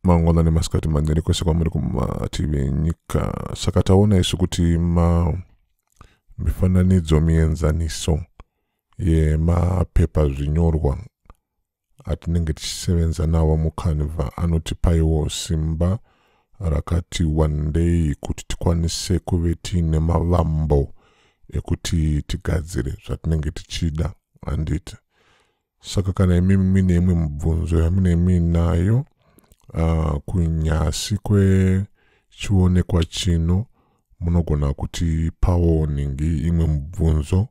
mangola nemasikati manene kwese kwamuri kumativi nyika. Saka taona isu kuti mifananidzo mienzaniso yemapepa zvinyorwa atinenge tichisevenza nawo muCanva anotipaiwo simba rakati wandei kuti tikwanise kuve tiine mavambo ekuti tigadzire zvatinenge tichida handiti. Saka kana imi mine imwe mibvunzo yamunemi nayo kunyasi kwechionekwa chino munogona kuti pawo ningi imwe mibvunzo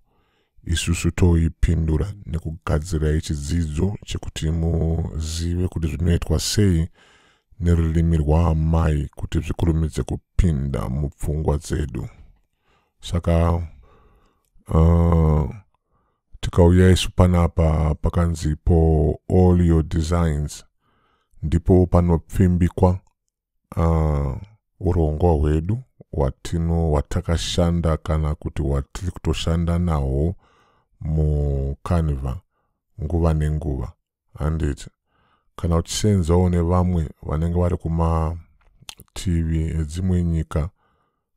isusu toipindura nekugadzira chidzidzo chekuti muzive kuti zvinoitwa sei nerurimi rwaamai kuti zvikurumidze kupinda mupfungwa dzedu. Saka tikauya isu panapa pakanzipo all your designs ndipo panopfimbikwa urongwa hwedu watakashanda kana kuti watiri kutoshanda nawo muCanva nguva nenguva handiti. Kana uchisenzawo nevamwe vanenge vari kumativi edzimwe nyika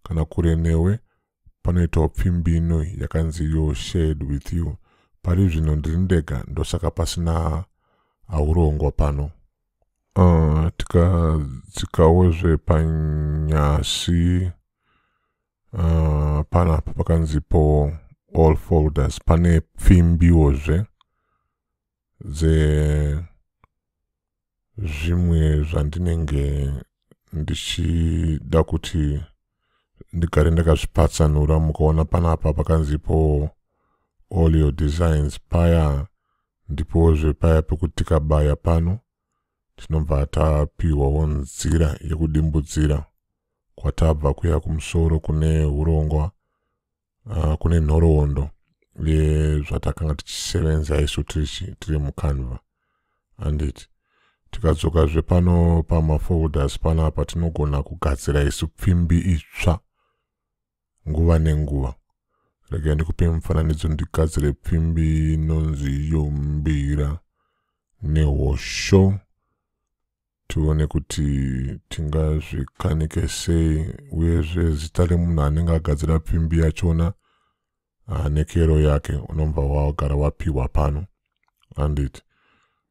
kana kure newe panoitawo pfimbi ino yakanzi yo shared with you. Pari zvino ndiri ndega ndosaka pasina aurongwa pano. Tikadzikawozve panyasi panapa pakanzipo all folders pane pfimbiwozve zvimwe zvandinenge ndichida kuti ndigare ndakazvipatsanura. Mukaona panapa pakanzipo all your designs, paya ndipozve paya pekuti tikabaya pano tinobva tapiwawo nzira yekudimbudzira kwatabva kuya kumusoro kune urongwa kune nhoroondo yezvatakanga tichisevenza isu tiri muCanva handiti. Tikadzokazve pano pamafolders panapa tinogona kugadzira isu pfimbi itsva nguva nenguva. Regai ndikupe mufananidzo ndigadzire pfimbi inonzi yombira nehosho tione kuti tingazvikanike sei uyezve zita remunhu anenge agadzira pfimbi yachona nekero yake unobva wagara wapiwa pano handiti.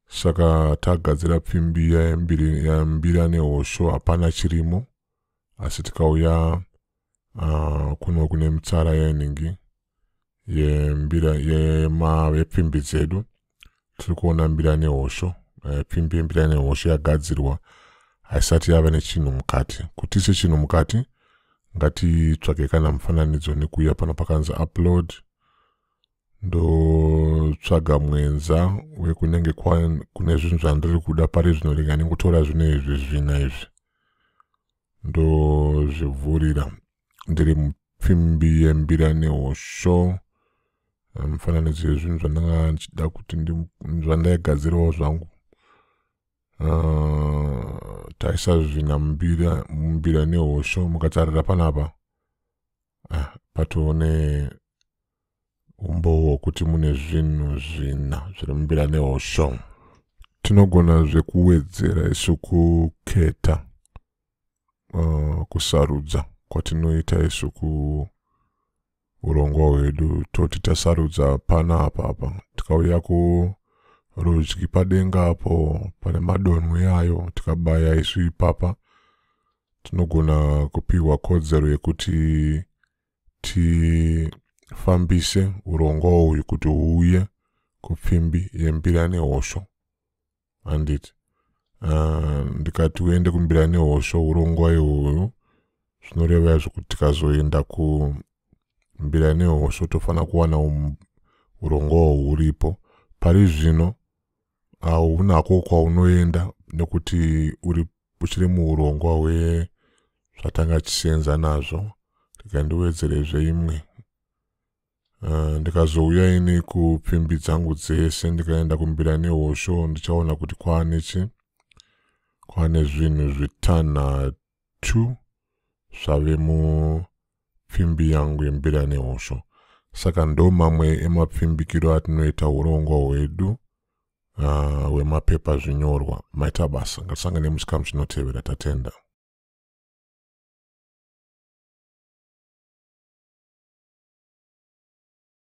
Saka tagadzira pfimbi yambira nehosho hapana chirimo, asi tikauya kuno kune mitsara yeningi yepfimbi dzedu tiri kuona mbira nehosho. Pfimbi yembira nehosho yagadzirwa haisati yava nechinhu mukati. Kuti ise chinhu mukati ngatitsvake kana mufananidzo nekuya pano pakanzi upload ndotsvaga mwenza wekunenge kune zvinhu zvandiri kuda pari zvino. Rega ndingotora zvino izvi zvina izvi ndozvivhurira ndiri mupfimbi yembira nehosho. Mufananidzo yezvinhu zvandanga ndichida kuti zvandaigadzirawo zvangu. Taisa zvina mumbira nehosho. Mukatarira panapa patone umbowo kuti mune zvinhu zvina zviri mumbira nehosho. Tinogona zvekuwedzera isu kuketa kusarudza kwatinoita isu kuurongwa hwedu. Toti tasarudza panapa tikauya kurudyi padenga apo pane madonhwe ayo tikabaya isu ipapa tinogona kupiwa kodzero yekuti tifambise urongwa uyu kuti huuye kupfimbi yembira nehosho handiti. Ndikati uende kumbira nehosho urongwa ihwohwo zvinoreva izvo kuti tikazoenda kumbira nehosho tofana kuwana urongwa huripo. Pari zvino haunako kwaunoenda nekuti uchiri muurongwa hwezvatanga tichisenza nazvo. Rega ndiwedzerezve imwe. Ndikazouya ini kupfimbi dzangu dzese ndikaenda kumbira nehosho ndichaona kuti kwane zvinhu zvitanhatu zvave mupfimbi yangu yembira nehosho. Saka ndo mamwe emapfimbikiro atinoita urongwa hwedu wemapepa zvinyorwa maita basa ngatisangane muchikamu chinotevera tatenda.